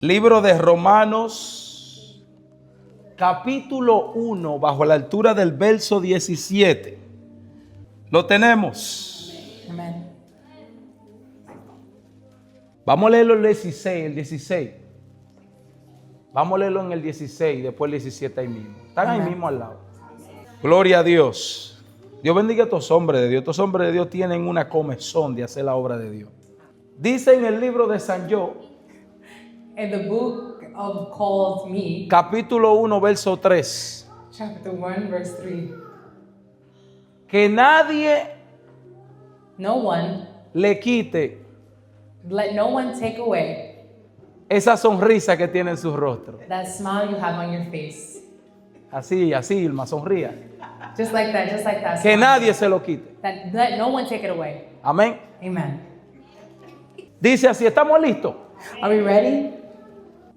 Libro de Romanos, capítulo 1, bajo la altura del verso 17. ¿Lo tenemos? Amen. Vamos a leerlo el 16. Vamos a leerlo en el 16, después el 17 ahí mismo. Están ahí mismo al lado. Gloria a Dios. Dios bendiga a estos hombres de Dios. Estos hombres de Dios tienen una comezón de hacer la obra de Dios. Dice en el libro de San Job, In the book of called me, capítulo 1, verso 3, chapter 1, verse 3, que nadie no one, le quite let no one take away esa sonrisa que tiene en su rostro. that smile you have on your face. Así, Irma, sonría. Just like that Que smile. nadie se lo quite. That let no one take it away. Amén. Amen. Dice así, ¿estamos listos? Are we ready?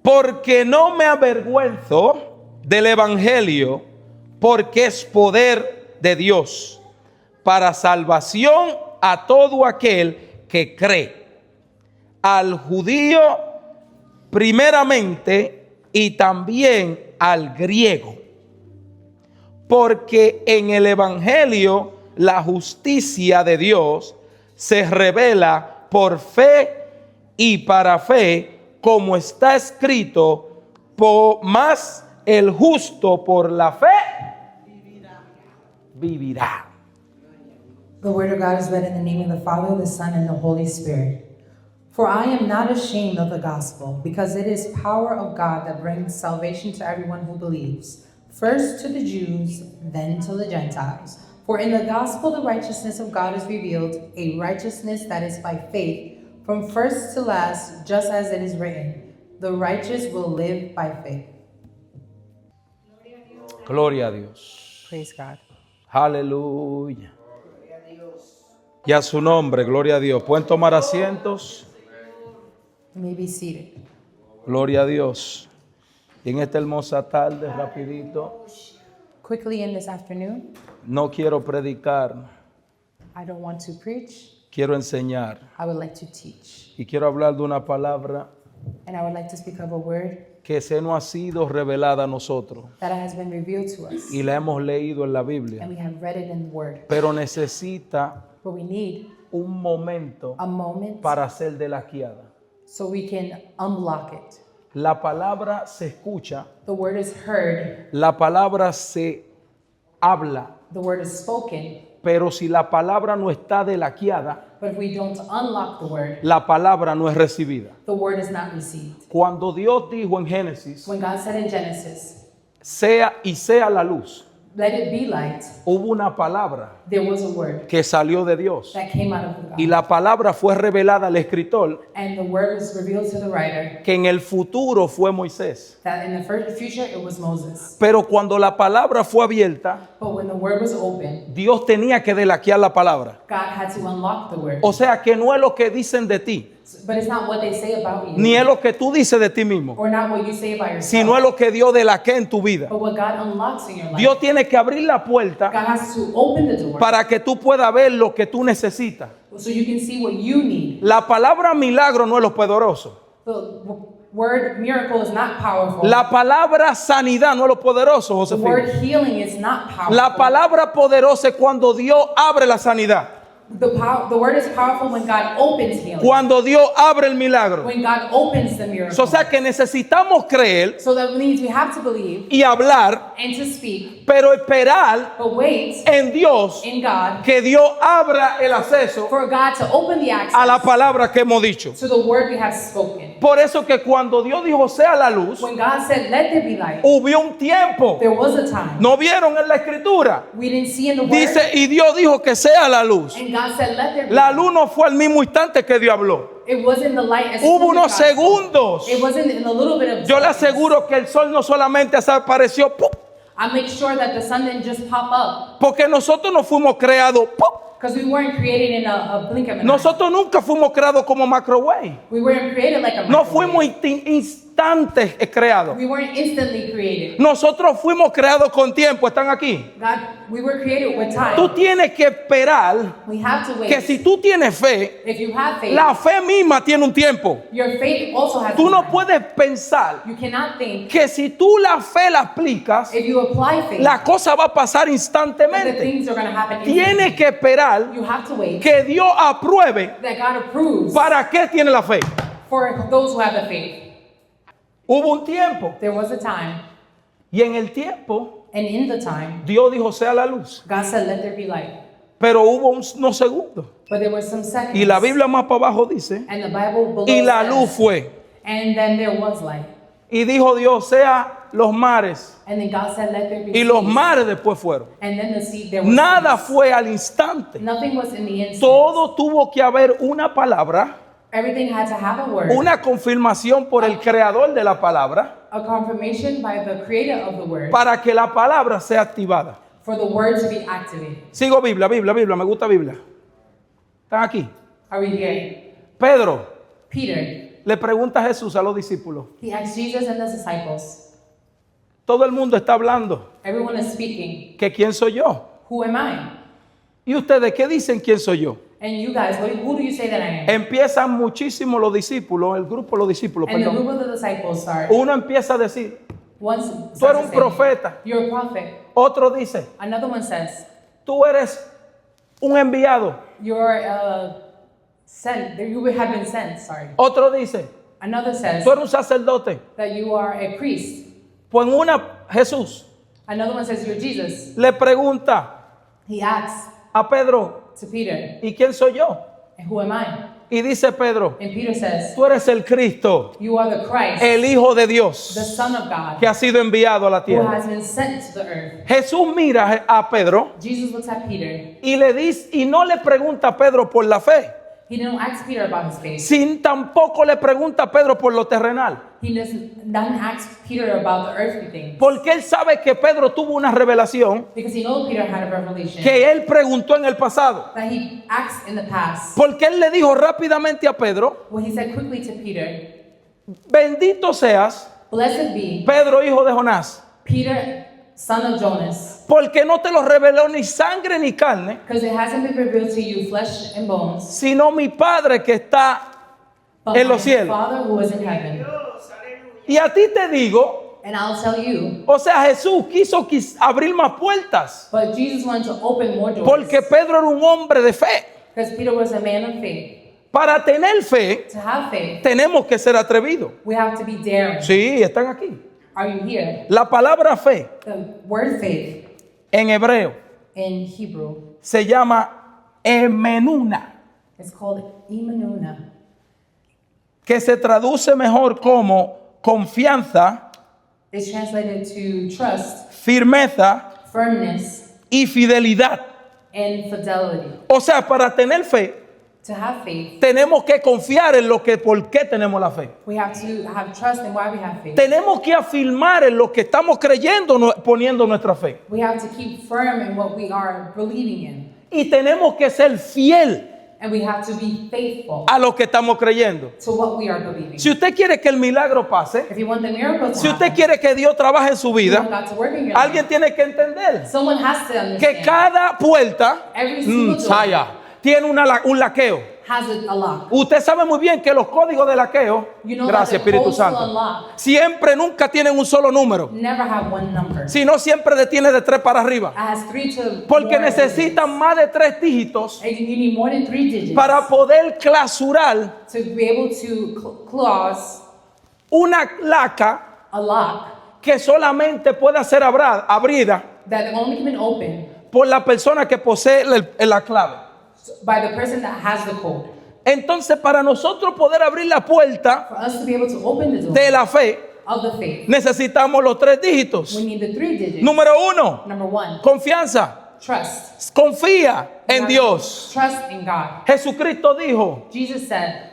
Porque no me avergüenzo del evangelio, porque es poder de Dios para salvación a todo aquel que cree, al judío primeramente y también al griego. Porque en el evangelio la justicia de Dios se revela por fe y para fe, como está escrito, más el justo por la fe vivirá. The word of God is read in the name of the Father, the Son, and the Holy Spirit. For I am not ashamed of the gospel, because it is power of God that brings salvation to everyone who believes, first to the Jews, then to the Gentiles. For in the gospel the righteousness of God is revealed, a righteousness that is by faith, from first to last, just as it is written, the righteous will live by faith. Gloria a Dios. Praise God. Aleluya. Y a su nombre, gloria a Dios. Pueden tomar asientos. You may be seated. Gloria a Dios. Y en esta hermosa tarde, rapidito, Quickly in this afternoon, no quiero predicar, I don't want to preach, quiero enseñar. I would like to teach. Y quiero hablar de una palabra And I would like to speak of a word que se nos ha sido revelada a nosotros that has been revealed to us. y la hemos leído en la Biblia, And we have read it in the word. pero necesita But we need un momento a moment para ser delaquiada. so we can unblock it. La palabra se escucha, The word is heard, la palabra se habla, the word is spoken, pero si la palabra no está delaquiada, but if we don't unlock the word, la palabra no es recibida. the word is not received. Cuando Dios dijo en Génesis, When God said in Genesis, sea y sea la luz, let it be light, hubo una palabra there was a word que salió de Dios. that came out of God. Y la palabra fue revelada al escritor And the word was revealed to the writer que en el futuro fue Moisés. that in the future it was Moses. Pero cuando la palabra fue abierta, But when the word was open, Dios tenía que delaquear la palabra. God had to unlock the word. O sea que no es lo que dicen de ti, But it's not what they say about you, ni es lo que tú dices de ti mismo, or not what you say about yourself, sino es lo que Dios delaquea en tu vida. but what God unlocks in your life. Dios tiene que abrir la puerta God has to open the door para que tú puedas ver lo que tú necesitas. so you can see what you need. La palabra milagro no es lo poderoso. The word miracle is not powerful. La palabra sanidad no es lo poderoso, The word Josefina. healing is not powerful. La palabra poderosa es cuando Dios abre la sanidad, The word is powerful when God opens healing. cuando Dios abre el milagro. When God opens the miracle. O sea que necesitamos creer So that means we have to believe y hablar, and to speak, pero esperar but wait en Dios in God que Dios abra el acceso for God to open the access a la palabra que hemos dicho. to the word we have spoken. Por eso que cuando Dios dijo sea la luz, When God said, let there be light, hubo un tiempo. there was a time. ¿No vieron en la escritura? We didn't see in the word. Dice, y Dios dijo que sea la luz. And God said, let there be La light. luz no fue al mismo instante que Dios habló. It wasn't the light as Hubo soon unos as God spoke. segundos. It wasn't in a little bit of Yo le seconds. aseguro que el sol no solamente desapareció, ¡pum! I make sure that the sun didn't just pop up Porque nosotros no fuimos creados, ¡pum! because we weren't created in a blink of an eye. Nosotros nunca fuimos creados como microwave. We weren't created like a No microwave. fuimos instante creados. We weren't instantly created. Nosotros fuimos creados con tiempo. ¿Están aquí? God, we were created with time. Tú tienes que esperar We have to wait. que si tú tienes fe, If you have faith, la fe misma tiene un tiempo. your faith also has Tú no time. puedes pensar You cannot think que si tú la fe la aplicas, if you apply faith, la cosa va a pasar the instantáneamente. things are going to happen instantly. Tienes que esperar You have to wait que Dios apruebe that God approves para qué tiene la fe. for those who have the faith. Hubo un tiempo There was a time, y en el tiempo and in the time, Dios dijo sea la luz, God said, "Let there be light." pero hubo unos segundos But there were some seconds, y la Biblia más para abajo dice and the Bible below y la says, luz fue and then there was light. y dijo Dios sea los mares And then God said, "Let there be y los seas." mares después fueron. And then the sea, there was Nada seas. fue al instante. Nothing was in the instant. Todo tuvo que haber una palabra, Everything had to have a word, una confirmación por el creador de la palabra a confirmation by the creator of the word, para que la palabra sea activada. for the word to be activated. Sigo Biblia, me gusta Biblia. ¿Están aquí? Are we here? Pedro Peter, le pregunta a Jesús a los discípulos. he asked Jesus and the disciples, Todo el mundo está hablando everyone is speaking, que quién soy yo. who am I? ¿Y ustedes qué dicen quién soy yo? And you guys, who do you say that I am? Empiezan muchísimo los discípulos, el grupo de los discípulos, And the perdón. group of the disciples start. Uno empieza a decir, One tú eres starts un to say, profeta. "You're a prophet." Otro dice, Another one says, tú eres un enviado. "You're sent. You have been sent." Sorry. Otro dice, Another says tú eres un sacerdote. that you are a priest. Pues en una, Jesús Another one says you're Jesus. le pregunta He asks a Pedro, to Peter, ¿y quién soy yo? "Who am I?" Y dice Pedro, And Peter says, tú eres el Cristo, "You are the Christ, el Hijo de the Dios, Son of God, que ha sido enviado a la who tierra. has been sent to the earth." Jesús mira a Pedro Jesus looks at Peter. y le dice, y no le pregunta a Pedro por la fe, He didn't ask Peter about his faith. sin tampoco le pregunta a Pedro por lo terrenal, He doesn't ask Peter about the earthly things. porque él sabe que Pedro tuvo una revelación Because he knows Peter had a revelation que él preguntó en el pasado, that he asked in the past. porque él le dijo rápidamente a Pedro, When he said quickly to Peter, bendito seas, "Blessed be Pedro, hijo de Jonás, Peter, son of Jonas, porque no te lo reveló ni sangre ni carne, because it hasn't been revealed to you flesh and bones, sino mi Padre que está but en my los cielos. Father who is in heaven." Y a ti te digo, And I'll tell you, o sea, Jesús quiso abrir más puertas, but Jesus wanted to open more doors. porque Pedro era un hombre de fe. Because Peter was a man of faith. Para tener fe, To have faith, tenemos que ser atrevidos. we have to be daring. Sí, están aquí. Are you here? La palabra fe The word faith en hebreo in Hebrew se llama emenuna, is called imanuna, que se traduce mejor como confianza, it's translated to trust, firmeza firmness, y fidelidad. and fidelity. O sea, para tener fe, To have faith, tenemos que confiar en lo que, por qué tenemos la fe. we have to have trust in why we have faith. Tenemos que afirmar en lo que estamos creyendo, poniendo nuestra fe. We have to keep firm in what we are believing in. Y tenemos que ser fiel And we have to be faithful a lo que estamos creyendo. to what we are believing. Si usted quiere que el milagro pase, If you want the miracle to si usted happen, quiere que Dios trabaje en su you vida, want God to work in your alguien life. tiene que entender Someone has to que understand cada puerta every single door saya, tiene un laqueo. has a lock. Usted sabe muy bien que los códigos de laqueo, You know gracias that the Espíritu codes to Santo, unlock siempre nunca tienen un solo número, never have one number. sino siempre detiene de 3 para arriba. It has 3 to Porque more necesitan más de 3 dígitos digits. And you need more than 3 digits para poder clausurar to be able to close una laca a lock que solamente pueda ser abrida that only can be opened por la persona que posee la clave. by the person that has the code. Entonces, para nosotros poder abrir la puerta For us to be able to open the door de la fe, of the faith, necesitamos los 3 dígitos. we need the 3 digits. Número 1, Number 1, confianza. trust. Confía We en have Dios. to trust in God. Jesucristo dijo, Jesus said,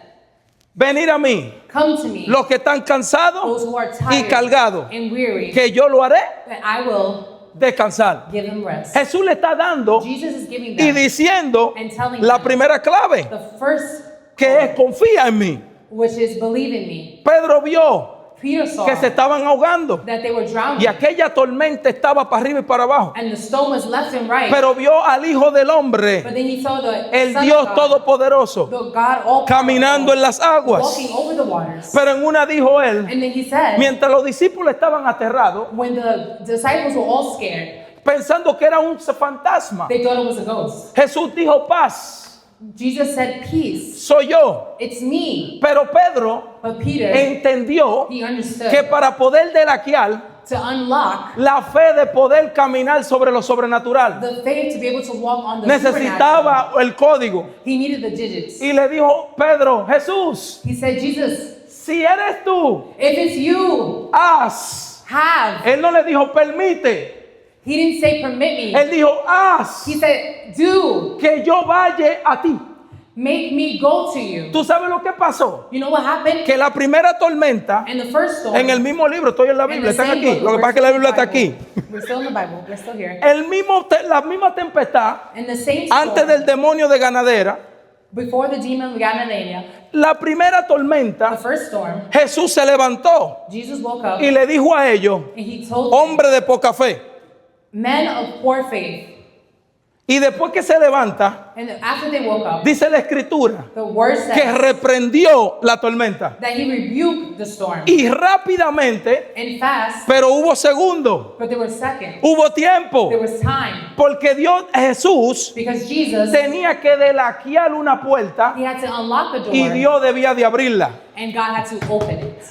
venid a mí, "Come to me, los que están those cansados who are y tired cargados, and weary, que yo lo haré that I will descansar. give them rest." Jesús le está dando Jesus is giving y them diciendo and telling la them primera clave, the first, que es confía en mí. which is believe in me. Pedro vio Peter saw que se estaban ahogando that they were drowning, y aquella tormenta estaba para arriba y para abajo. and the storm was left and right. Pero vio al Hijo del Hombre, But then he saw the el Son Dios of God, Todopoderoso, the God all caminando en las aguas. walking over the waters. Pero en una dijo él, And then he said, mientras los discípulos estaban aterrados, when the disciples were all scared, pensando que era un fantasma, they thought it was a ghost. Jesús dijo, paz, Jesus said, peace, soy yo. it's me. Pero Pedro But Peter, entendió he understood que para poder delaquear to unlock la fe de poder caminar sobre lo sobrenatural, the faith to be able to walk on the supernatural. necesitaba el código. He needed the digits. Y le dijo Pedro, Jesús, He said, Jesus, si eres tú, if it's you, haz. have. Él no le dijo permite, He didn't say permit me. él dijo haz He said, do. que yo vaya a ti. Make me go to you. ¿Tú sabes lo que pasó? You know what happened? Que la primera tormenta, In the first storm, en el mismo libro, estoy en la in Biblia, the están same aquí. book, Lo que we're pasa es que la still in Biblia the está aquí. Bible. We're still in the Bible. We're still here. La misma tempestad, In the same storm, antes del demonio de ganadera, before the demon Ganadania, la primera the tormenta, first storm, Jesús se levantó Jesus woke up y le dijo a ellos, and he told hombre de poca fe. men of poor faith. Y después que se levanta, And after they woke up, dice la escritura, the word que said reprendió la tormenta. that he rebuked the storm. Y rápidamente, And fast, pero hubo segundo, but there was seconds. hubo tiempo, There was time. porque Jesús Because Jesus, tenía que delaquear una puerta he had to unlock the door. y Dios debía de abrirla. And God had to open it.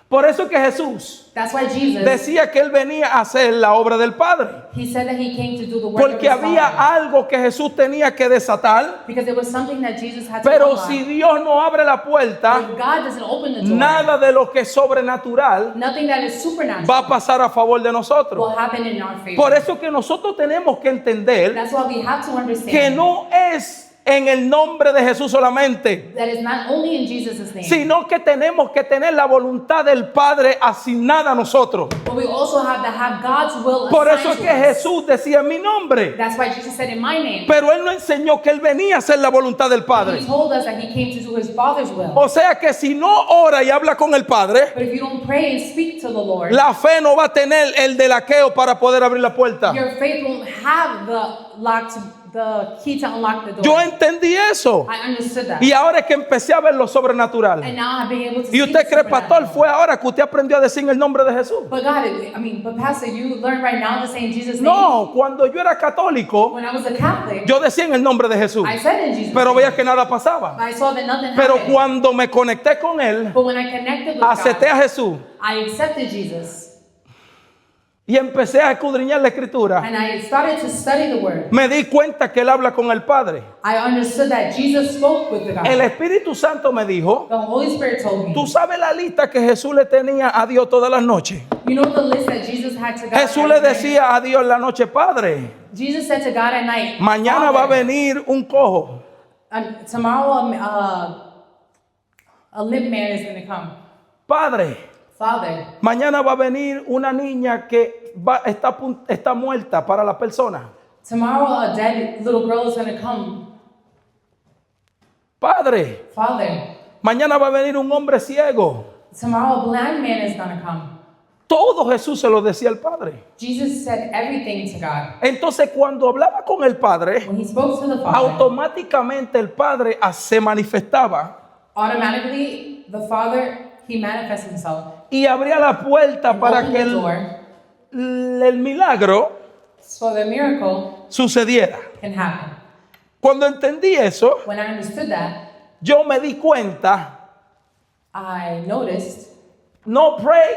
Por eso es que Jesús That's why Jesus, decía que él venía a hacer la obra del Padre. he said that he came to do the work of Porque his había Father. algo que Jesús tenía que desatar. Because there was something that Jesus had to Pero unlock. si Dios no abre la puerta, If God doesn't open the door, nada de lo que es sobrenatural nothing that is supernatural va a pasar a favor de nosotros. will happen in our favor. Por eso que nosotros tenemos que entender That's why we have to understand que no es en el nombre de Jesús solamente, that it's not only in Jesus' name, sino que tenemos que tener la voluntad del Padre asignada a nosotros. but we also have to have God's will Por eso assigned es to que us. Jesús decía en mi nombre, That's why Jesus said in my name. pero él no enseñó que él venía a hacer la voluntad del He Padre. told us that he came to do his Father's will. O sea que si no ora y habla con el Padre, But if you don't pray and speak to the Lord, la fe no va a tener el delaqueo para poder abrir la puerta. your faith won't have the key to unlock the door. Yo entendí eso. I understood that. Y ahora es que empecé a ver lo sobrenatural. And now I've been able to Y see usted the cree, pastor, supernatural. fue ahora que usted aprendió a decir el nombre de Jesús. But God, but Pastor, you learned right now to say in Jesus' name. No, cuando yo era católico, When I was a Catholic, yo decía en el nombre de Jesús. I said in Jesus' Pero name. veía que nada pasaba. I saw that nothing Pero happened. cuando me conecté con él, But when I connected with acepté a God, Jesús I accepted Jesus. y empecé a escudriñar la escritura, And I started to study the Word. me di cuenta que él habla con el Padre. I understood that Jesus spoke with the God. El Espíritu Santo me dijo, The Holy Spirit told me. ¿tú sabes la lista que Jesús le tenía a Dios todas las noches? You know the list that Jesus had to God. Jesús every le day? decía a Dios en la noche, Padre, Jesus said to God at night, mañana va a Father, venir un cojo. tomorrow a limp man is going to come. Padre, Father, mañana va a venir una niña que está muerta para la persona. tomorrow a dead little girl is going to come. Padre, Father, mañana va a venir un hombre ciego. tomorrow a blind man is going to come. Todo Jesús se lo decía al Padre. Jesus said everything to God. Entonces cuando hablaba con el Padre, When he spoke to the Father, automáticamente el Padre se manifestaba automatically the Father, he manifests himself. y abría la puerta para Opened que the door el milagro so the miracle sucediera. can happen. Cuando entendí eso, When I understood that, yo me di cuenta, I noticed no pray,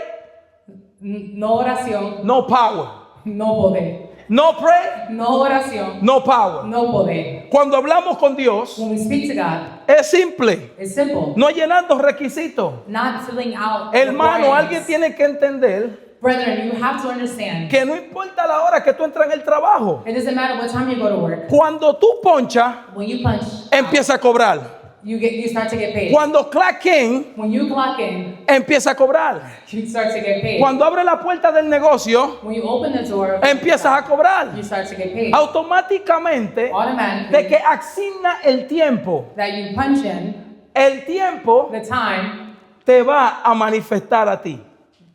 no oración, no power. no poder. No pray, No oración, no power. no poder. Cuando hablamos con Dios, When we speak to God, es simple, it's simple. no llenando requisitos. Not filling out the Hermano, alguien requirements. tiene que entender Brethren, you have to understand. que no importa la hora que tú entras en el trabajo. It doesn't matter what time you go to work. Cuando tú ponchas, When you punch, empieza a cobrar. you start to get paid. Cuando clock in, When you clock in, empieza a cobrar. you start to get paid. Cuando abre la puerta del negocio, When you open the door, empiezas a cobrar. you start to get paid. Automáticamente, Automatically, de que asigna el tiempo. that you punch in, el tiempo the time te va a manifestar a ti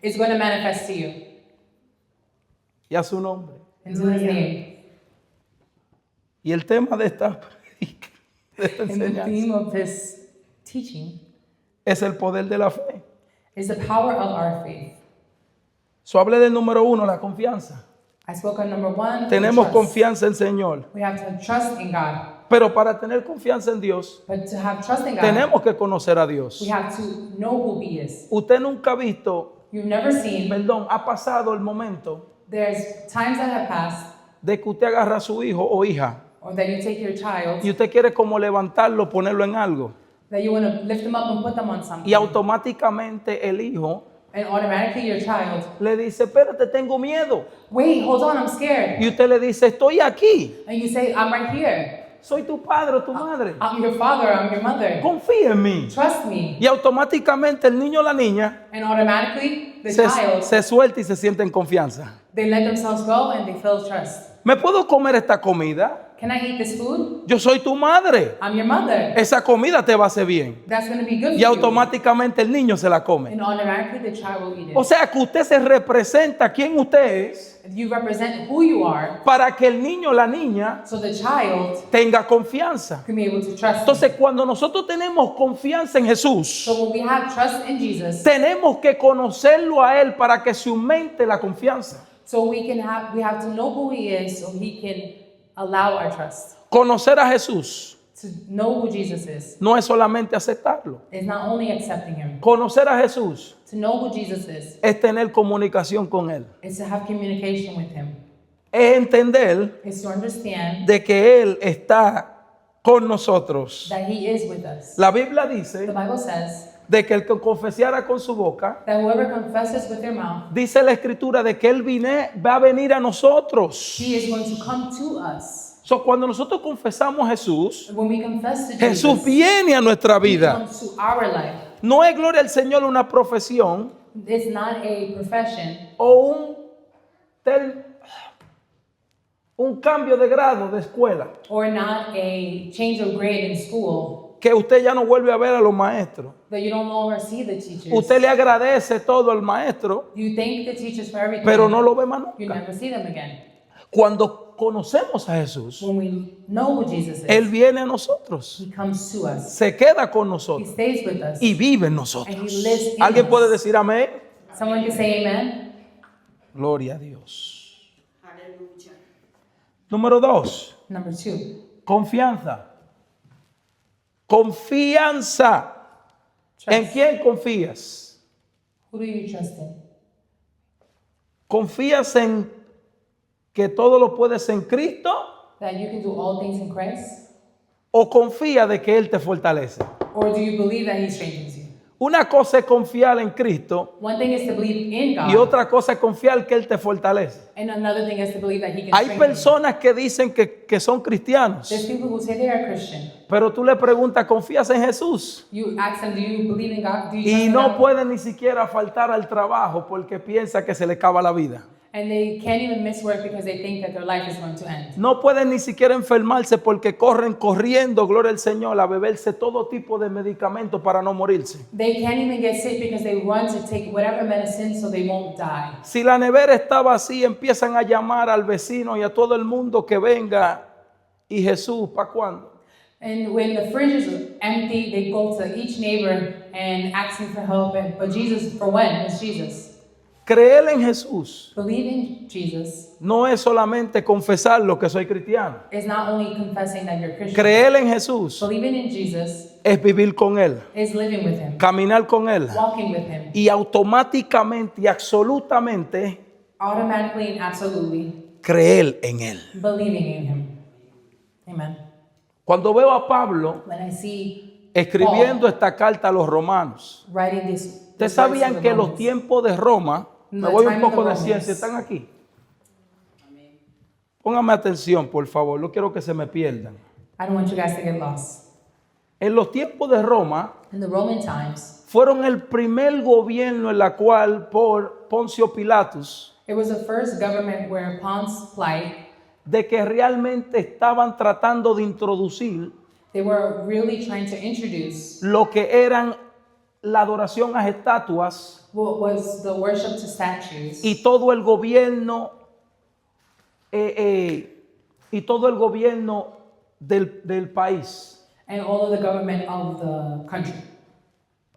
is going to manifest to you. y a su nombre. Into his name. Y el tema de esta And the enseñanza theme of this teaching es el poder de la fe. is the power of our faith. So, hablé del número 1, la confianza. I spoke on number 1. Tenemos trust. confianza en el Señor. We have to trust in God. Pero para tener confianza en Dios, But to have trust in God, tenemos que conocer a Dios. we have to know who He is. Usted nunca ha visto, You've never seen, ha pasado el momento there's times that have passed, de que usted agarra a su hijo o hija or that you take your child, y usted quiere como levantarlo, ponerlo en algo. that you want to lift them up and put them on something. Y automáticamente el hijo And automatically your child, le dice, espérate, tengo miedo. wait, hold on, I'm scared. Y usted le dice, estoy aquí. And you say, I'm right here. Soy tu padre o tu madre. I'm your father, I'm your mother. Confía en mí. Trust me. Y automáticamente el niño o la niña And automatically the child, se suelta y se siente en confianza. they let themselves go and they feel trust. ¿Me puedo comer esta comida? Can I eat this food? Yo soy tu madre. I'm your mother. Esa comida te va a hacer bien. That's going to be good Y for you. automáticamente el niño se la come. And automatically the child will eat it. O sea que usted se representa quién usted es You represent who you are, para que el niño o la niña so the child tenga confianza. can be able to trust you. Entonces, cuando nosotros tenemos confianza en Jesús, So when we have trust in Jesus, tenemos que conocerlo a Él para que se aumente la confianza. so we have to know who He is, so He can allow our trust. Conocer a Jesús To know who Jesus is no es solamente aceptarlo. is not only accepting Him. Conocer a Jesús To know who Jesus es tener comunicación con Él. is to have communication with Him. Es entender Is to understand de que Él está con nosotros. that He is with us. La Biblia The dice Bible says de que el que confesara con su boca, that whoever confesses with their mouth, dice la Escritura de que Él va a venir a nosotros. He is going to come to us. So, cuando nosotros confesamos a Jesús, When we confess to Jesús Jesus, viene a nuestra He vida. comes to our life. No es gloria al Señor una profesión It's not a profession o un cambio de grado de escuela, or not a change of grade in school que usted ya no vuelve a ver a los maestros. that you don't no longer see the teachers. Usted le agradece todo al maestro, You thank the teachers for everything, pero no lo ve más you nunca. never see them again. Cuando conocemos a Jesús, When we know who Jesus is, Él viene a nosotros, He comes to us. se queda con He nosotros stays with us. y vive en And nosotros. He lives in ¿Alguien us. puede decir amén? Someone can say amen. Gloria a Dios. Número 2, Number 2, confianza. Confianza. ¿En trust. quién confías? Who do you trust in? ¿Confías en que todo lo puedes en Cristo? That you can do all things in Christ? ¿O confías de que Él te fortalece? Or do you believe that He strengthens you? Una cosa es confiar en Cristo One thing is to believe in God, y otra cosa es confiar que Él te fortalece. and another thing is to believe that He can Hay strengthen you. personas que dicen que son cristianos, There's people who say they are Christian. pero tú le preguntas, ¿confías en Jesús? You ask them, do you believe in God? Do you trust Y in no God? pueden ni siquiera faltar al trabajo porque piensa que se le acaba la vida. And they can't even miss work because they think that their life is going to end. No pueden ni siquiera enfermarse porque corren corriendo, gloria al Señor, a beberse todo tipo de medicamentos para no morirse. They can't even get sick because they run to take whatever medicine so they won't die. Si la nevera está vacía, empiezan a llamar al vecino y a todo el mundo que venga. ¿Y Jesús para cuándo? And when the fridge is empty, they go to each neighbor and asking for help. But Jesus, for when? It's Jesus. Creer en Jesús Believe in Jesus no es solamente confesar lo que soy cristiano. is not only confessing that you're Christian. Creer en Jesús Believing in Jesus es vivir con Él, is living with Him, caminar con Él walking with Him, y automáticamente y absolutamente automatically and absolutely creer en Él. believing in Him. Amen. Cuando veo a Pablo When I see escribiendo esta carta a los romanos, Paul writing this, ¿ustedes this verse to sabían the que los Romans, tiempos de Roma, me The voy un time of poco the de Romans. ciencia, están aquí? Pónganme atención, por favor, no quiero que se me pierdan. I don't want you guys to get lost. En los tiempos de Roma, In the Roman times, fueron el primer gobierno en la cual por Poncio Pilatus, it was the first government where Ponce Pilate, de que realmente estaban tratando de introducir They were really trying to introduce lo que eran la adoración a estatuas what was the worship to statues y todo el gobierno y todo el gobierno del país. and all of the government of the country.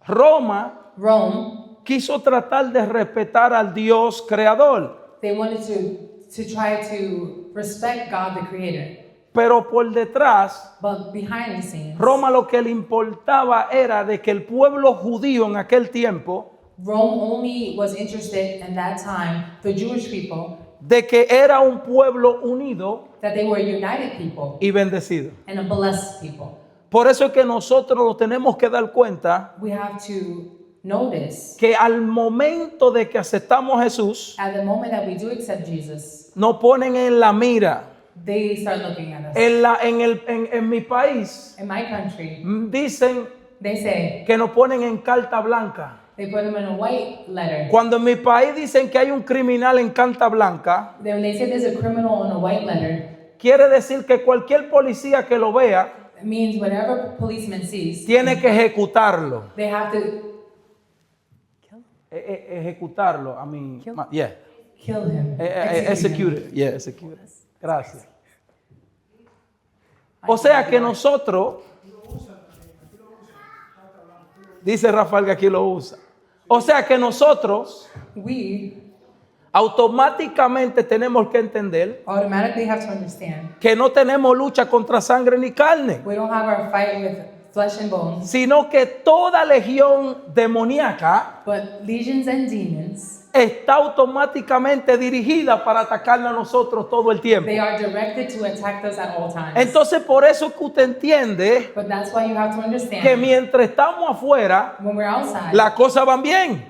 Roma Rome, quiso tratar de respetar al Dios creador, they wanted to try to respect God the Creator. pero por detrás, But behind the scenes, Roma lo que le importaba era de que el pueblo judío en aquel tiempo, Rome only was interested in that time, the Jewish people, de que era un pueblo unido that they were a united people y bendecido. and a blessed people. Por eso es que nosotros nos tenemos que dar cuenta We have to notice que al momento de que aceptamos a Jesús, at the moment that we do accept Jesus, nos ponen en la mira. they start looking at us. En mi país In my country, dicen they say, que nos ponen en carta blanca. they put them in a white letter. Cuando en mi país dicen que hay un criminal en carta blanca, Then they say there's a criminal in a white letter, quiere decir que cualquier policía que lo vea it means whatever policeman sees, tiene que ejecutarlo. they have to Ejecutarlo, I mean, yeah. kill him. Execute it. Yeah, execute it. Gracias. O sea que nosotros, dice Rafael que aquí lo usa. O sea que nosotros We automáticamente tenemos que entender automatically have to understand que no tenemos lucha contra sangre ni carne, we don't have our fight with flesh and bones, sino que toda legión demoníaca but legions and demons, está automáticamente dirigida para atacarnos a nosotros todo el tiempo. they are directed to attack us at all times. Entonces por eso que usted entiende But that's why you have to que understand mientras estamos afuera, when we're outside, las cosas van bien.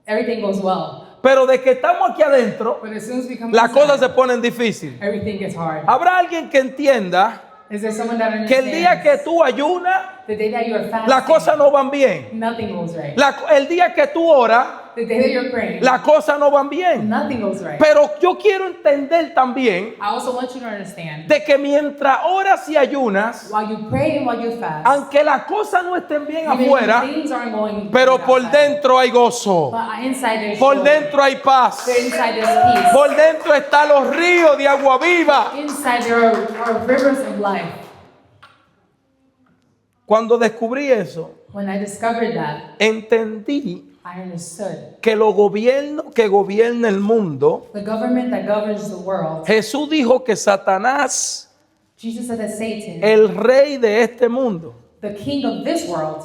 everything goes well. Pero de que estamos aquí adentro, But as soon as we come las cosas outside, se ponen difíciles. everything gets hard. Habrá alguien que entienda Is there someone that que el día understands que tú ayunas, the day that you are fasting, las cosas no van bien. nothing goes right. El día que tú oras, The day that you're praying, las cosas no van bien. nothing goes right. Pero yo quiero entender también I also want you to understand, de que mientras oras y ayunas, while you pray and while you fast, aunque las cosas no estén bien even if afuera, things aren't going pero good por outside, dentro hay gozo, but inside there's por joy. dentro hay paz, Inside there's peace. por dentro están los ríos de agua viva. Inside there are rivers of life. Cuando descubrí eso, When I discovered that, entendí I understood que los gobiernos que gobierna el mundo, the government that governs the world. Jesús dijo que Satanás, Jesus said that Satan, el rey de este mundo, the king of this world,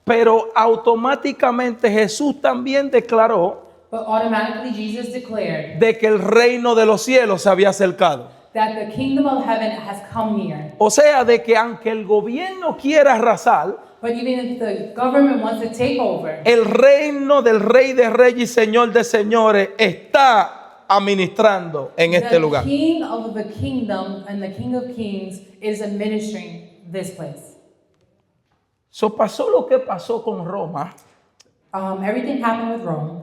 pero automáticamente Jesús también declaró but automatically Jesus declared de que el reino de los cielos se había acercado. that the kingdom of heaven has come near. O sea, de que aunque el gobierno quiera arrasar, But even if the government wants to take over, el reino del Rey de Reyes y Señor de Señores está administrando en este the lugar. king of the kingdom and the king of kings is administering this place. So pasó lo que pasó con Roma, Everything happened with Rome,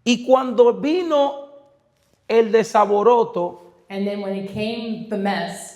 y cuando vino el desaboroto, and then when it came the mess,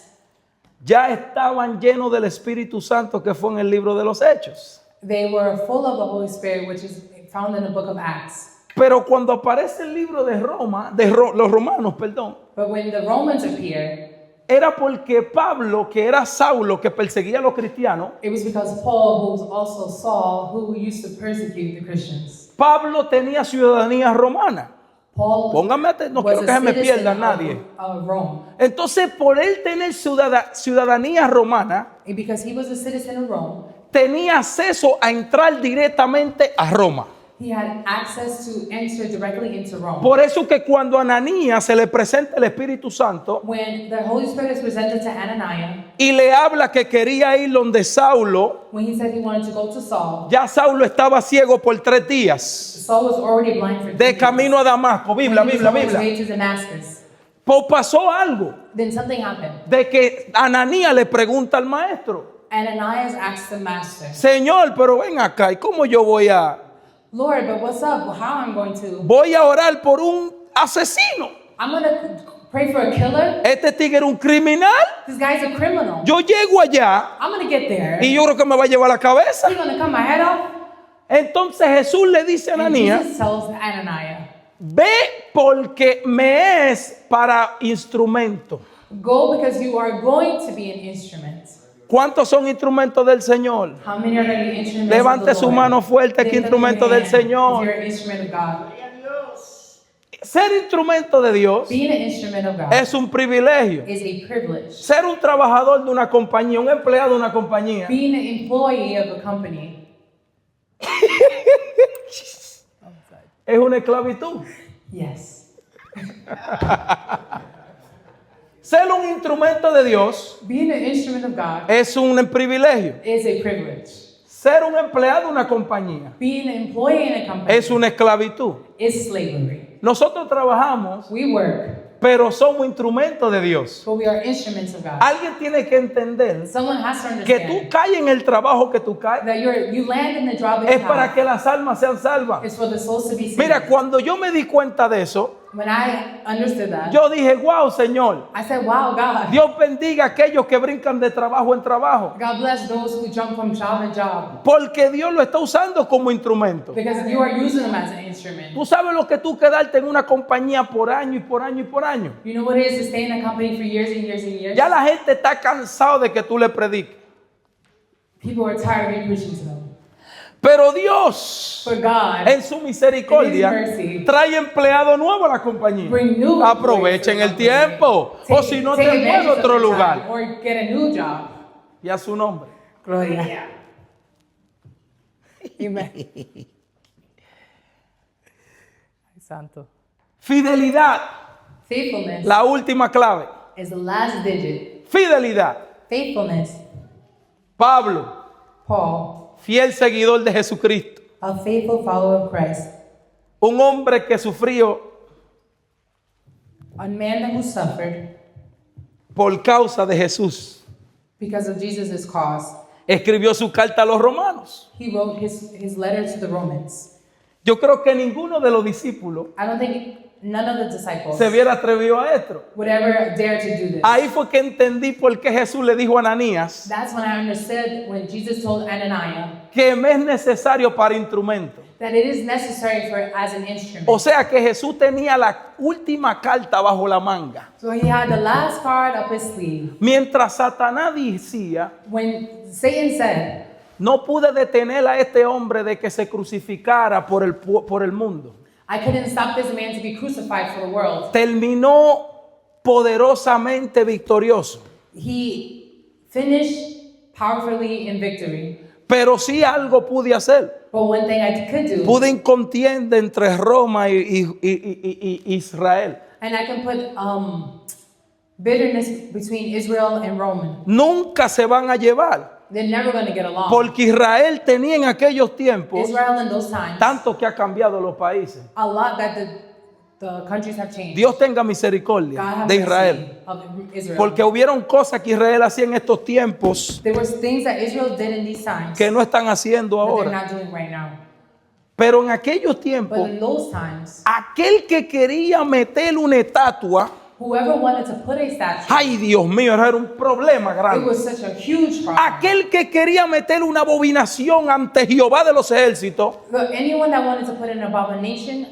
ya estaban llenos del Espíritu Santo, que fue en el libro de los Hechos. they were full of the Holy Spirit, which is found in the book of Acts. Pero cuando aparece el libro de Roma, los romanos, perdón, But when the Romans appeared, era porque Pablo, que era Saulo, que perseguía a los cristianos, it was because Paul, who was also Saul, who used to persecute the Christians. Pablo tenía ciudadanía romana. Paul Póngame atención, no was quiero que a se me citizen pierda nadie. of Rome. Entonces, por él tener ciudadanía romana, And because he was a citizen of Rome, tenía acceso a entrar directamente a Roma. he had access to enter directly into Rome. Por eso que cuando a Ananías se le presenta el Espíritu Santo When the Holy Spirit is presented to Ananias, y le habla que quería ir donde Saulo, when he said he wanted to go to Saul, ya Saulo estaba ciego por 3 días, Saul was already blind for 3 de days. camino a Damasco. Biblia, When he was Biblia, on his Biblia. way to Damascus, Pues pasó algo, then something happened. de que Ananías le pregunta al maestro, Ananias asked the master, Señor, pero ven acá, ¿y cómo yo voy a Lord, but what's up? How I'm going to? orar por un asesino? I'm going to Pray for a killer. Este tigre era un criminal. This guy's a criminal. Yo llego allá I'm going to get there. y yo creo que me va a llevar la cabeza. He's going to cut my head off. Entonces Jesús le dice a And Ananías, Jesus tells Ananias, ve porque me es para instrumento. go because you are going to be an instrument. ¿Cuántos son instrumentos del Señor? How many are going to be instruments Levante of the su Lord? mano fuerte, que Lift up instrumento your del hand Señor. if you're an instrument of God. Ser instrumento de Dios Being an instrument of God es un privilegio. is a privilege. Ser un trabajador de una compañía, un empleado de una compañía, Being an employee of a company es una esclavitud. yes. Ser un instrumento de Dios Being an instrument of God es un privilegio. is a privilege. Ser un empleado de una compañía Being an employee in a company es una esclavitud. is slavery. Nosotros trabajamos, We work, pero somos instrumentos de Dios. but we are instruments of God. Alguien tiene que entender Someone has to que tú understand caes en el trabajo que tú caes that you land in the job that es you para have. que las almas sean salvas. It's for the souls to be saved. Mira, cuando yo me di cuenta de eso, When I understood that, yo dije, wow, Señor, I said, wow, God. Dios bendiga a aquellos que brincan de trabajo en trabajo, God bless those who jump from job to job porque Dios lo está usando como instrumento. because you are using them as an instrument. Tú sabes lo que tú quedarte en una compañía por año y por año y por año. You know what it is to stay in a company for years and years and years? Ya la gente está cansado de que tú le prediques. People are tired of you preaching to them. Pero Dios, But God, en su misericordia, In His mercy, trae empleado nuevo a la compañía. bring new Aprovechen el tiempo. O si no, te mueve a otro lugar. Or get a new job. Y a su nombre. Gloria. Amen. Santo. Fidelidad, Faithfulness la última clave. is the last digit. Fidelidad. Faithfulness. Pablo, Paul, fiel seguidor de Jesucristo. a faithful follower of Christ. Un hombre que sufrió A man who suffered por causa de Jesús. because of Jesus' cause. Escribió su carta a los romanos. He wrote his letter to the Romans. Yo creo que ninguno de los discípulos I don't think none of the disciples se hubiera atrevido a esto. would ever dare to do this. Ahí fue que entendí por qué Jesús le dijo a Ananías That's when I understood when Jesus told Ananias que me es necesario para instrumento. that it is necessary for as an instrument. O sea que Jesús tenía la última carta bajo la manga. So he had the last card up his sleeve. Mientras Satanás decía, When Satan said, no pude detener a este hombre de que se crucificara por el mundo. I couldn't stop this man to be crucified for the world. Terminó poderosamente victorioso. He finished powerfully in victory. Pero sí algo pude hacer. But one thing I could do, Pude en contienda entre Roma y Israel. and I can put bitterness between Israel and Rome. Nunca se van a llevar. They're never going to get along. Porque Israel tenía en aquellos tiempos Israel in those times, tanto que ha cambiado los países. a lot that the countries have changed. Dios tenga God misericordia have de mercy Israel. of Israel. Porque hubieron cosas que Israel hacía en estos tiempos There were things that Israel did in these times que no están haciendo that they're ahora. not doing right now. Pero en aquellos But tiempos, in those times, aquel que quería meter una estatua, whoever wanted to put a statue, ay Dios mío, era un problema it grande. was such a huge problem. Aquel que quería meter una abominación ante Jehová de los ejércitos, But anyone that wanted to put an abomination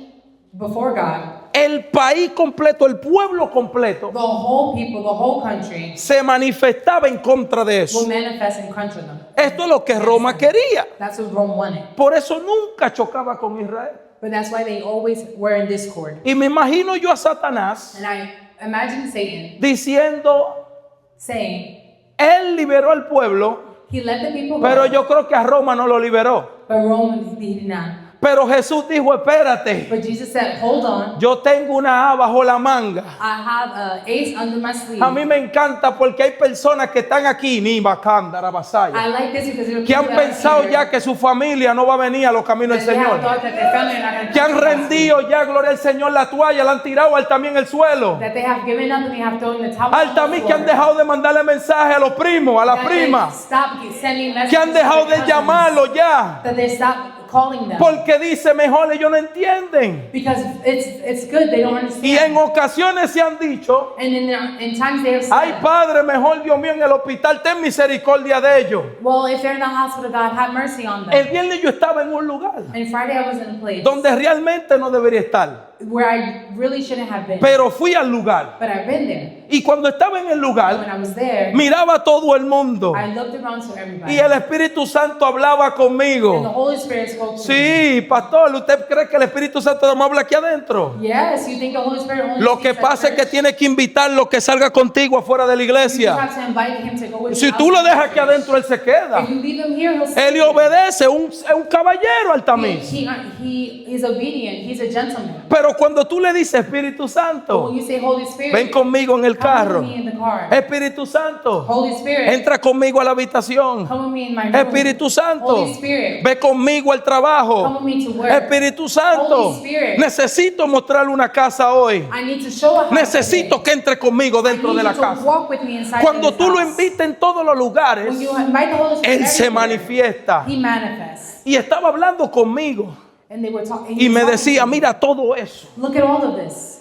before God, el país completo, el pueblo completo, the whole people, the whole country se manifestaba en contra de will eso. manifest and contra them. Esto es lo que Roma quería. That's what Rome wanted. Por eso nunca chocaba con Israel. But that's why they always were in discord. Y me imagino yo a Satanás And I imagine Satan diciendo, saying, él liberó al pueblo, he let the people pero go, yo creo que a Roma no lo liberó. but Rome he did not. Pero Jesús dijo, espérate, But Jesus said, hold on, yo tengo una A bajo la manga. I have an ace under my sleeve. A mí me encanta porque hay personas que están aquí, ni bacándara, I basaya, like this because there are que han people that are pensado here ya que su familia no va a venir a los caminos del that they have Señor. thought that their family are not going to Que han come to us. rendido ya, gloria al Señor, la toalla, la han tirado al también el suelo. That they have given up and they have thrown the towel Al on the también que han floor. dejado de mandarle mensajes a los primos, a las That they primas. stop sending messages Que han to dejado their de cousins. llamarlo ya. That they stop calling them. Porque dice, mejor ellos no entienden. Because it's good, they don't understand. Y en ocasiones se han dicho, And in times they have said, ay Padre, mejor Dios mío en el hospital, ten misericordia de ellos. well, if they're in the hospital, God, have mercy on them. El viernes yo estaba en un lugar And Friday I was in a place donde realmente no debería estar, where I really shouldn't have been. pero fui al lugar. But I've been there. Y cuando estaba en el When lugar, I was there, miraba a todo el mundo I looked around to everybody. y el Espíritu Santo hablaba And the conmigo. Holy Spirit spoke to me. Sí, pastor, ¿usted cree que el Espíritu Santo no me habla aquí adentro? Yes, you think the Holy Spirit only Lo que speaks at pasa es que church? tiene que invitarlo que salga contigo afuera de la You just iglesia. have to invite him to go with Si you tú lo outside dejas the aquí church. adentro, él se queda. If you leave him here, he'll stay Él le here. obedece, es un caballero altamiz. He is obedient. He's a gentleman. Pero cuando tú le dices, Espíritu But Santo, when you say Holy Spirit, ven conmigo en el come carro. with me in the car. Espíritu Santo, Holy Spirit, entra conmigo a la habitación. come with me in my room. Espíritu Santo, Holy Spirit, ve conmigo al come trabajo. with me to work. Espíritu Santo, Holy Spirit, necesito mostrarle una casa hoy. I need to show a house Necesito today. que entre conmigo I dentro need de la you to casa. walk with me inside Cuando of this tú lo house. invitas en todos los lugares, When you invite the Holy Spirit Él se everywhere, manifiesta. He manifests. Y estaba hablando conmigo And they were talking. y me decía, mira todo eso. Look at all of this.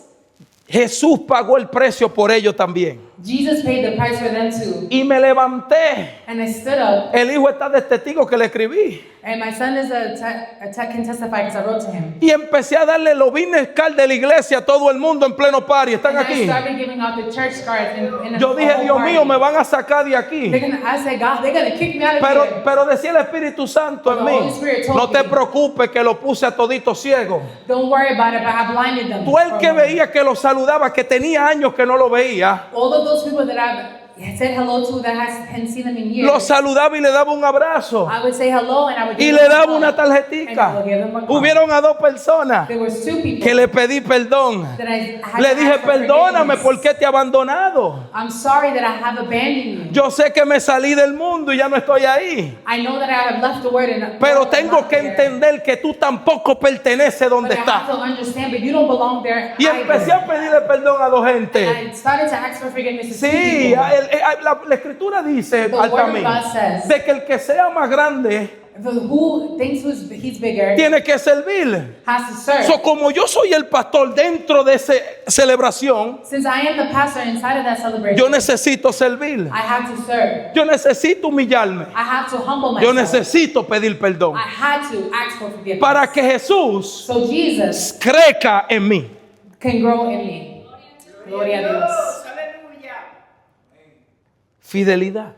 Jesús pagó el precio por ello también. Jesus paid the price for them too. Y me levanté. And I stood up, El hijo está de testigo que le escribí. and my son is can testify because I wrote to him. Y empecé a darle los business card de la iglesia a todo el mundo en pleno party. ¿Están And I aquí? started giving out the church cards in a Yo dije, whole Dios party. mío, me van a sacar de aquí. I said, God, they're gonna kick me out of here. Pero decía el Espíritu Santo en The mí, Holy Spirit told no te me. preocupes que lo puse a todito ciego. Don't worry about it, but I blinded them. Tú el for que a moment. veía que lo saludaba, que tenía años que no lo veía, All of those people that I've said hello to that hadn't seen them in years, lo saludaba y le daba un abrazo. I would say hello and I would Y give le them a daba call. una And I tarjetita. would give them a call. Hubieron a dos personas There was two people que le pedí perdón. that I had Le to dije, ask for perdóname forgiveness. porque te he abandonado. I'm sorry that I have abandoned you. Yo sé que me salí del mundo y ya no estoy ahí. I know that I have left the word and Pero I'm tengo not que there. entender que tú tampoco perteneces donde But I have estás. to understand, but you don't belong there Y empecé a either. pedirle perdón a dos gente. I started to ask for forgiveness to two Sí, people. la escritura dice The word of Altamín, God says, de que el que sea más grande who thinks he's bigger tiene que servir. has to serve. So, como yo soy el pastor dentro de esa celebración, Since I am the pastor inside of that celebration, yo necesito servir. I have to serve. Yo necesito humillarme. I have to humble Yo myself. necesito pedir perdón I had to ask for forgiveness. para que Jesús So Jesus crezca en mí. can grow in me. Gloria a Dios. Fidelidad.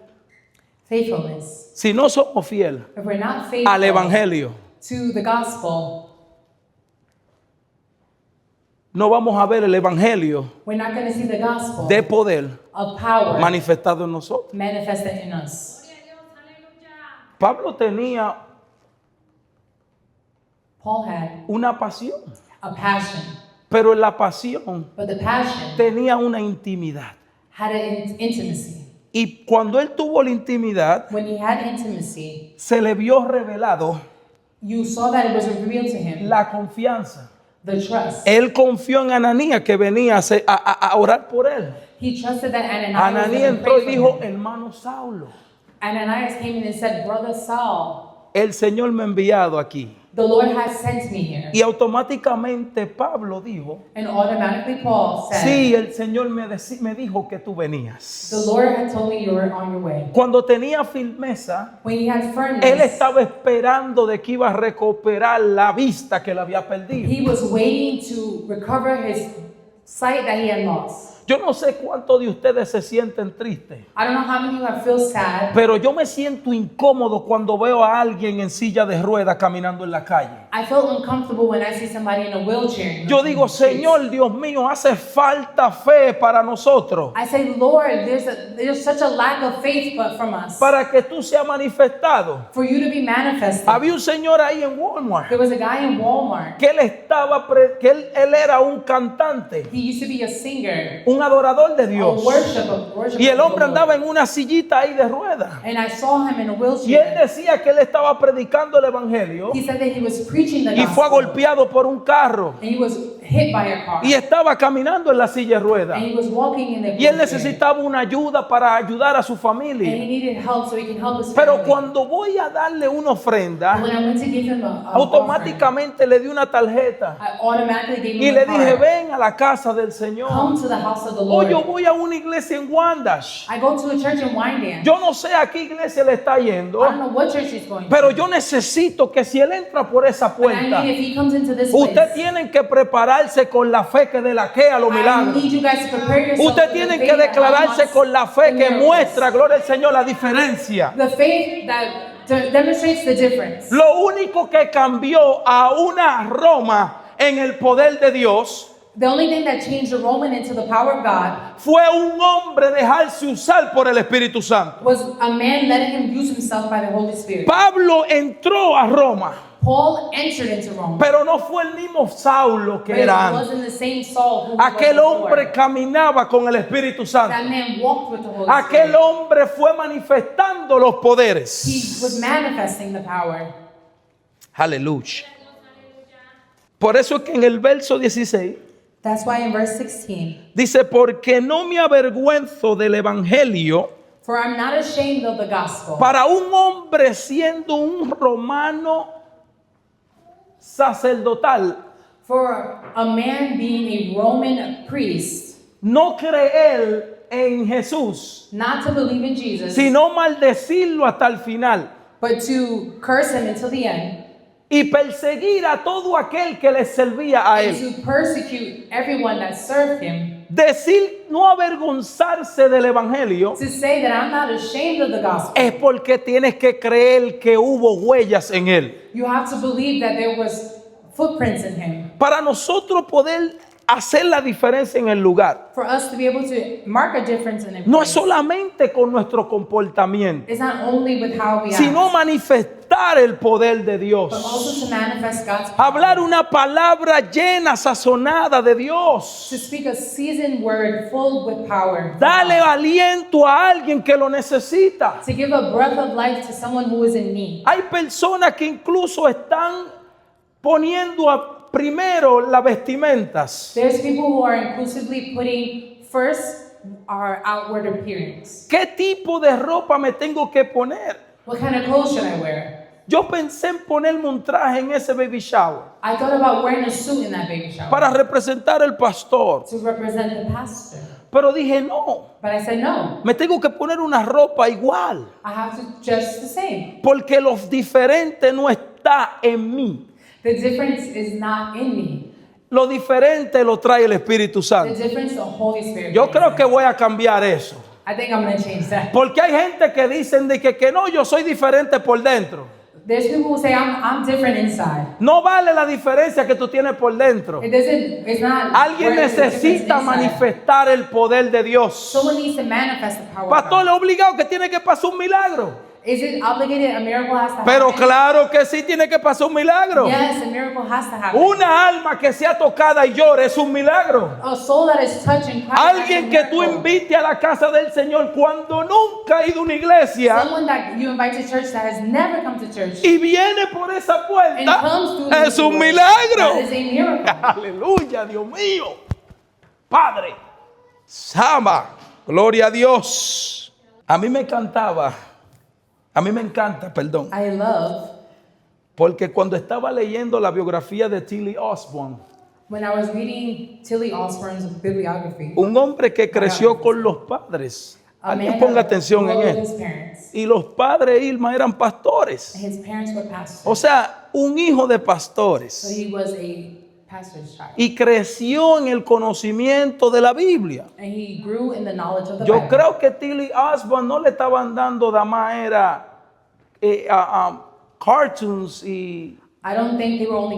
Faithfulness. Si no somos fieles If we're not faithful al evangelio, to the gospel, no vamos a ver el evangelio we're not going to see the gospel de poder of power manifestado en nosotros. manifested in us. Pablo tenía Paul had una pasión, a passion, pero en la pasión but the passion tenía una intimidad. had an intimacy. Y cuando él tuvo la intimidad, When he had intimacy, se le vio revelado you saw that it was revealed to him, la confianza. the trust. Él confió en Ananías que venía a orar por él. He trusted that Ananias was Ananías going to entró y pray dijo, for him. hermano Saulo, Ananias came in and said, Brother Saul, el Señor me ha enviado aquí. the Lord has sent me here. Y automáticamente Pablo dijo, And automatically Paul said, sí, el Señor me dijo que tú venías. the Lord had told me you were on your way. Cuando tenía firmeza, When he had él firmness, estaba esperando de que iba a recuperar la vista que le había perdido. he was waiting to recover his sight that he had lost. Yo no sé cuántos de ustedes se sienten tristes, I don't know how many of you have feel sad. pero yo me siento incómodo cuando veo a alguien en silla de ruedas caminando en la calle. I felt uncomfortable when I see somebody in a wheelchair. Yo digo, Señor, Dios mío, hace falta fe para nosotros, I say, Lord, there's such a lack of faith from us para que tú seas manifestado. for you to be manifested. Había un señor ahí en Walmart There was a guy in Walmart. que él era un cantante, He used to be a singer, un adorador de a Dios. worshiper Y el of hombre the Lord. andaba en una sillita ahí de ruedas. And I saw him in a Y él wheelchair. decía que él estaba predicando el evangelio He said that he was preaching the y fue gospel. golpeado por un carro. And he was hit by a car. y estaba caminando en la silla de ruedas. And he was walking in the Y él wheelchair. necesitaba una ayuda para ayudar a su And familia. he needed help so he can help his Pero family. cuando voy a darle una ofrenda, When I went to give him a offering, automáticamente le di una tarjeta I automatically gave y him le a dije, card. ven a la casa del Señor. Come to the house of the O Lord. yo voy a una iglesia en Wandash. I go to a church in Wyandanch. Yo no sé a qué iglesia le está yendo, I don't know what church he's going pero to. yo necesito que si él entra por esa But I puerta, need if he comes into this usted place, tiene que prepararse con la fe que delaquea los I milagros. need you guys to prepare yourself Usted with the tiene faith que that declararse unlocks con la fe the que miracles. muestra, gloria al Señor, la diferencia. The faith that demonstrates the difference. Lo único que cambió a una Roma en el poder de Dios The only thing that changed the Roman into the power of God fue un hombre dejarse usar por el Espíritu Santo. was a man letting him use himself by the Holy Spirit. Pablo entró a Roma, Paul entered into Rome, pero no fue el mismo Saulo but que it era antes. wasn't the same Saul who Aquel was hombre before. caminaba con el Espíritu Santo. That man walked with the Holy Aquel Spirit. hombre fue manifestando los He poderes. was manifesting the power. Aleluya. Por eso es que en el verso 16 That's why in verse 16, dice, porque no me avergüenzo del evangelio, for I'm not ashamed of the gospel. para un hombre siendo un romano sacerdotal, For a man being a Roman priest, no creer en Jesús, not to believe in Jesus, sino maldecirlo hasta el final but to curse him until the end, y perseguir a todo aquel que le servía a and él. to persecute everyone that served him. Decir no avergonzarse del evangelio To say that I'm not ashamed of the gospel, es porque tienes que creer que hubo huellas en él. you have to believe that there was footprints in him. Para nosotros poder hacer la diferencia en el lugar, For us to be able to mark a difference in a no es place, solamente con nuestro comportamiento, it's not only with how we sino act, manifestar el poder de but Dios. also to manifest God's power. Hablar una palabra llena, sazonada de Dios. To speak a seasoned word full with power. Dale aliento a alguien que lo necesita. To give a breath of life to someone who is in need. Hay personas que incluso están poniendo primero las vestimentas. There's people who are inclusively putting first our outward appearance. ¿Qué tipo de ropa me tengo que poner? What kind of clothes should I wear? Yo pensé en ponerme un traje en ese baby shower I thought about wearing a suit in that baby shower para representar al pastor. to represent the pastor. Pero dije, no, But I said no. me tengo que poner una ropa igual. I have to dress the same. Porque lo diferente no está en mí. The difference is not in me. Lo diferente lo trae el Espíritu The Santo. difference the Holy Spirit Yo brings creo in. que voy a cambiar eso. I think I'm going to change that. Porque hay gente que dicen de que no, yo soy diferente por dentro. There's people who say I'm different inside. No vale la diferencia que tú tienes por dentro. It's not. Alguien where there's a difference necesita inside. manifestar el poder de Dios. Someone needs to manifest the power Pastor, of le God. obligado que tiene que pasar un milagro. Is it obligated? A miracle has to Pero happen? claro que sí tiene que pasar un milagro. Yes, a miracle has to happen. Una alma que sea tocada y llore es un milagro. A soul that is touched and cries. Alguien que tú invites a la casa del Señor cuando nunca ha ido a una iglesia Someone that you invite to church that has never come to church y viene por esa and puerta comes through es this un door, milagro. that is a miracle. Aleluya, Dios mío. Padre, Sama, gloria a Dios. A mí me encanta, perdón, I love porque cuando estaba leyendo la biografía de Tilly Osborne, when I was reading Tilly Osborne's bibliography. un hombre que creció con los padres. A Alguien man ponga that atención grew en up with esto. his parents. Y los padres de Irma eran pastores. His parents were pastors. O sea, un hijo de So pastores. he was a pastor's child. Y creció en el conocimiento de la Biblia. And he grew in the knowledge of the Yo Bible. creo que Tilly Osborne no le estaban dando nada más era cartoons y I don't think they were only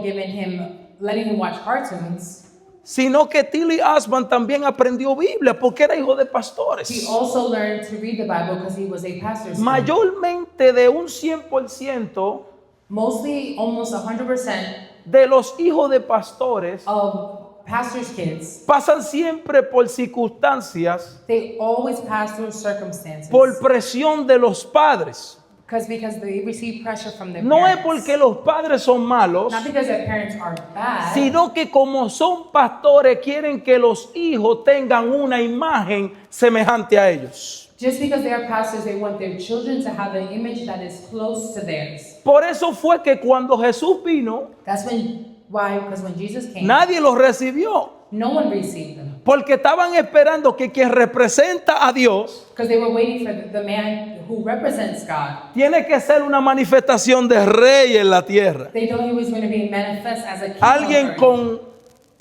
letting him watch cartoons. sino que Tilly Osborne también aprendió Biblia porque era hijo de He pastores. also learned to read the Bible because he was a pastor's son. Mayormente de un 100% Mostly, almost 100% de los hijos de pastores of pastors' kids, pasan siempre por circunstancias, they always pass through circumstances por presión de los padres. Because they receive pressure from their No es parents. porque los padres son malos, Not because their parents are bad, sino que como son pastores quieren que los hijos tengan una imagen semejante a ellos. just because they are pastors, they want their children to have an image that is close to theirs. Por eso fue que cuando Jesús vino, That's because when Jesus came, nadie los recibió. no one received them. Porque estaban esperando que quien representa a Dios Because they were waiting for the man who represents God. tiene que ser una manifestación de rey en la tierra. They thought he was going to be manifest as a king. Alguien on earth. con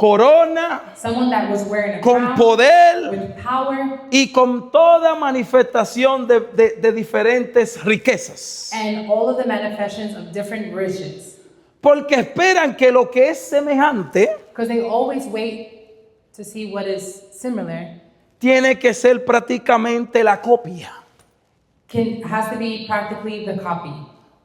corona, Someone that was wearing a con crown, poder with power, y con toda manifestación de diferentes riquezas. and all of the manifestations of different riches. Porque esperan que lo que es semejante Because they always wait to see what is similar. tiene que ser prácticamente la copia. Has to be practically the copy.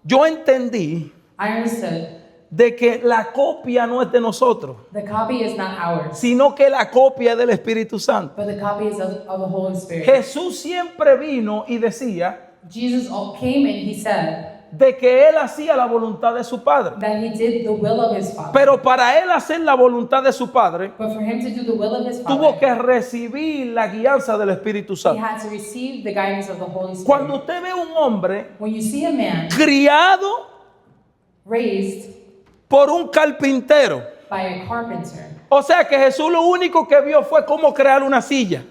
Yo entendí I understood de que la copia no es de nosotros, the copy is not ours, sino que la copia es del Espíritu Santo. but the copy is of the Holy Spirit. Jesús siempre vino y decía Jesus came and he said de que él hacía la voluntad de su Padre. that he did the will of his Father. Pero para él hacer la voluntad de su Padre, But for him to do the will of his tuvo Father, que recibir la guianza del Espíritu he Santo. had to receive the guidance of the Holy Spirit. Cuando usted ve un hombre When you see a man criado raised por un carpintero, by a carpenter, o sea que Jesús lo único que vio fue cómo crear una silla,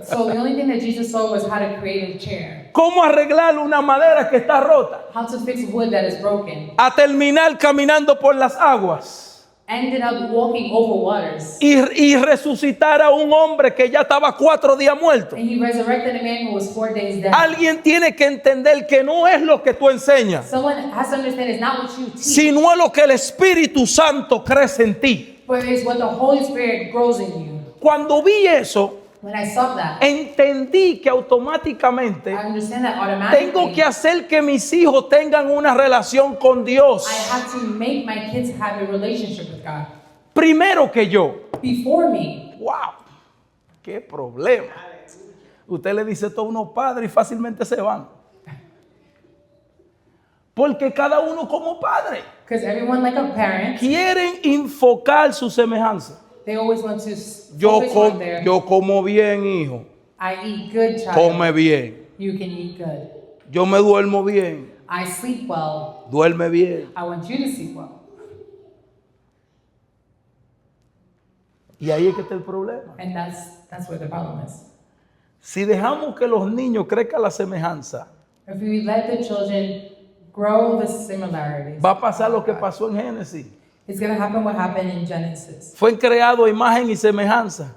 so the only thing that Jesus saw was how to create a chair, cómo arreglar una madera que está rota, how to fix wood that is broken, a terminar caminando por las aguas ended up walking over waters. y resucitar a un hombre que ya estaba 4 días muerto. And he resurrected a man who was 4 days dead. Alguien tiene que entender que no es lo que tú enseñas, Someone has to understand it's not what you teach, sino es lo que el Espíritu Santo crece en ti. but it's what the Holy Spirit grows in you. Cuando vi eso, When I saw that, entendí que automáticamente I understand that automatically. tengo que hacer que mis hijos tengan una relación con Dios I have to make my kids have a relationship with God primero que yo. before me. ¡Wow! ¡Qué problema! Usted le dice todo a unos padres y fácilmente se van. Porque cada uno como padre Because everyone, like a parent, quieren enfocar su semejanza. they always want to focus on their, Yo como bien, hijo. I eat good, child. Come bien. You can eat good. Yo me duermo bien. I sleep well. Duerme bien. I want you to sleep well. Y ahí es que está el problema. And that's where the problem is. Si dejamos que los niños crezcan la semejanza, If we let the children grow the similarities, va a pasar lo que pasó en Génesis. it's going to happen what happened in Genesis. Fue creado a imagen y semejanza.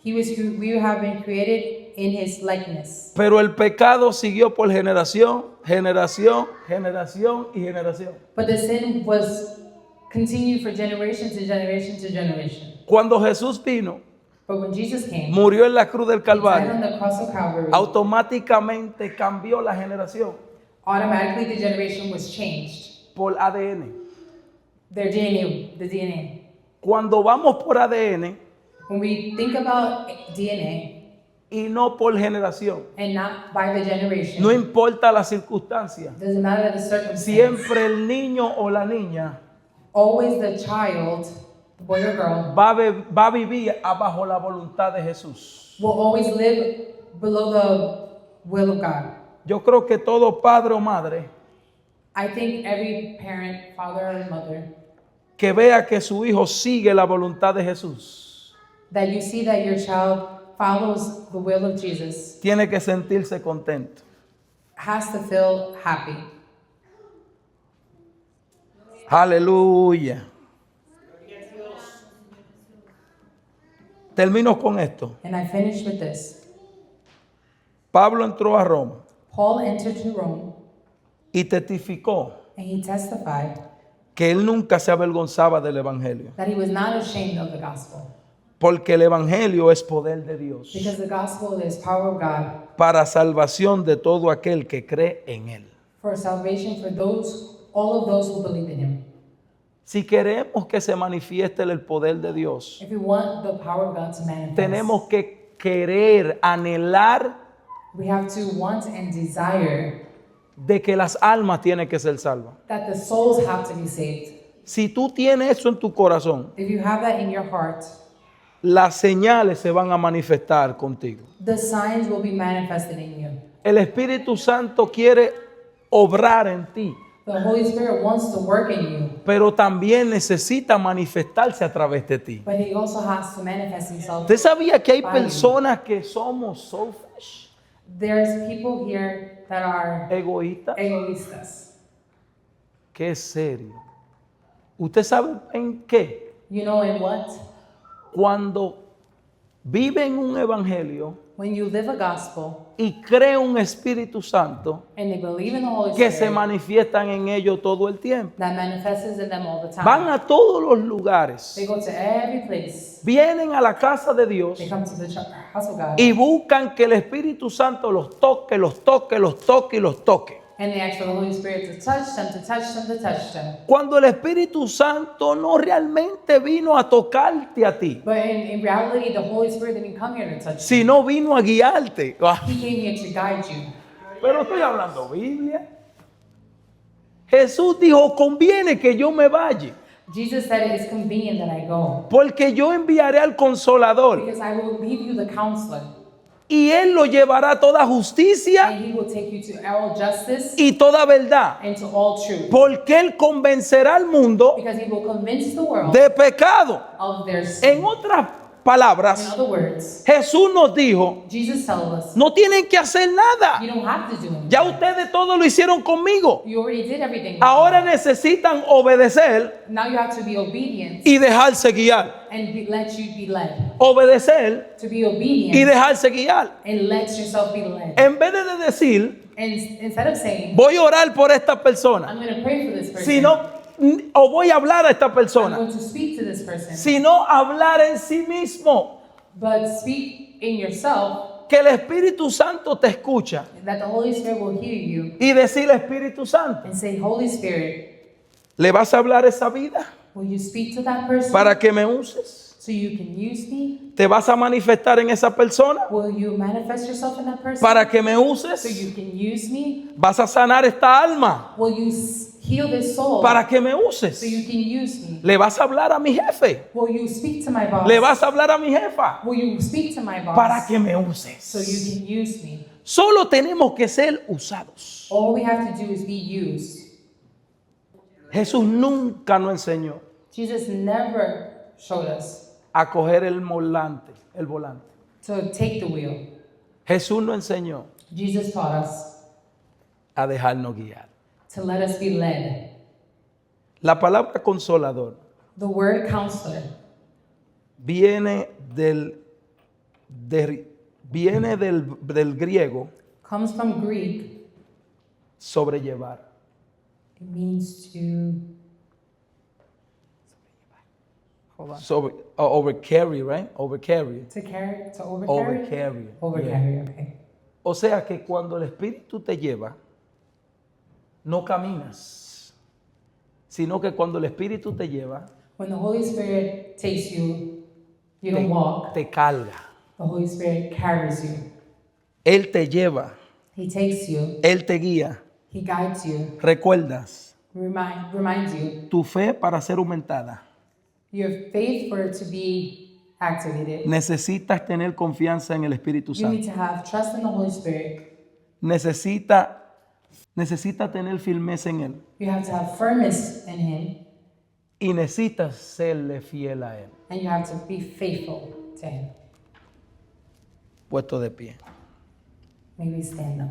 We have been created in his likeness. Pero el pecado siguió por generación, generación, generación y generación. But the sin was continued for generation to generation to generation. Cuando Jesús vino, But when Jesus came, murió en la cruz del he died on Calvario, the cross of Calvary, automáticamente cambió la generación automatically the generation was changed. por ADN. Their DNA, the DNA. Cuando vamos por ADN When we think about DNA y no por generación, and not by the generation, no importa la circunstancia, doesn't matter the circumstance. siempre el niño o la niña Always the child, the boy or girl, va a vivir bajo la voluntad de Jesús. will always live below the will of God. Yo creo que todo padre o madre I think every parent, father or mother, que vea que su hijo sigue la voluntad de Jesús, that you see that your child follows the will of Jesus, tiene que sentirse contento. has to feel happy. Aleluya. Termino con esto. And I finish with this. Pablo entró a Roma Paul entered to Rome y testificó and he testified que él nunca se avergonzaba del evangelio, that he was not ashamed of the gospel, porque el evangelio es poder de Dios because the gospel is power of God para salvación de todo aquel que cree en él. for salvation for all of those who believe in him. Si queremos que se manifieste el poder de Dios, If we want the power of God to manifest, tenemos que querer, anhelar we have to want and desire de que las almas tienen que ser salvas. that the souls have to be saved. Si tú tienes eso en tu corazón, If you have that in your heart, las señales se van a manifestar contigo. the signs will be manifested in you. El Espíritu Santo quiere obrar en ti, The Holy Spirit wants to work in you, pero también necesita manifestarse a través de ti. but He also has to manifest Himself. ¿Usted sabía que hay by you. personas que somos selfish, There's people here that are egoístas? egoístas. Qué serio. ¿Usted sabe en qué? You know in what? Cuando viven un evangelio When you live a gospel y cree un Espíritu Santo and they believe in the Holy que se Spirit, manifiestan en ellos todo el tiempo. that manifests in them all the time. Van a todos los lugares, They go to every place. vienen a la casa de Dios They come to the house of God. y buscan que el Espíritu Santo los toque, los toque, los toque y los toque. And they ask for the Holy Spirit to touch them, to touch them, to touch them. Cuando el Espíritu Santo no realmente vino a tocarte a ti, But in reality, the Holy Spirit didn't come here to touch you. sino vino a guiarte. Ah, He came here to guide you. pero estoy hablando Biblia. Jesús dijo, conviene que yo me vaya, Jesus said it is convenient that I go, porque yo enviaré al Consolador because I will leave you the counselor, y Él lo llevará a toda justicia and He will take you to all justice y toda verdad, and to all truth. porque Él convencerá al mundo Because He will convince the world de pecado. of their sin. En otras In palabras, other words, Jesús nos dijo, Jesus tells us, no tienen que hacer nada. you don't have to do anything. Ya ustedes todo lo hicieron conmigo. You already did everything. Ahora necesitan obedecer Now you have to be obedient y dejarse guiar. and let you be led. Obedecer To be y obedient dejarse guiar. and let yourself be led. En vez de decir, And instead of saying, voy a orar por esta persona, I'm going to pray for this person, sino, o voy a hablar a esta I'm persona, going to speak to this person, sino hablar en sí mismo. but speak in yourself Que el Espíritu Santo te escucha that the Holy Spirit will hear you y decir, Espíritu Santo, and say, Holy Spirit, ¿le vas a hablar esa vida will you speak to that person para que me uses? so you can use me? ¿Te vas a manifestar en esa persona Will you manifest yourself in that person para que me so uses? you can use me? ¿Vas a sanar esta alma Will you heal this soul para que me so uses? you can use me? ¿Le vas a hablar a mi jefe? Will you speak to my boss? ¿Le vas a hablar a mi jefa? Will you speak to my boss Para que me so uses. you can use me? Solo tenemos que ser usados. All we have to do is be used. Jesús nunca nos enseñó Jesus never showed us a coger el volante, to take the wheel. Jesús nos enseñó Jesus taught us a dejarnos guiar. to let us be led. La palabra consolador The word counselor viene del griego comes from Greek. sobrellevar. It means to hold on. Overcarry, right? Overcarry. To carry, to overcarry. Overcarry. Overcarry, Yeah. okay. O sea que cuando el Espíritu te lleva, no caminas, sino que cuando el Espíritu te lleva, When the Holy Spirit takes you, you don't walk. te carga. The Holy Spirit carries you. Él te lleva, He takes you. Él te guía. He guides you. Recuerdas, Reminds you. tu fe para ser aumentada, Your faith for it to be activated. necesitas tener confianza en el Espíritu You need Santo. to have trust in the Holy Spirit. Necesita tener firmeza en Él. You have to have firmness in Him. Y necesitas serle fiel a Él. And you have to be faithful to Him. Puesto de pie. Maybe stand up.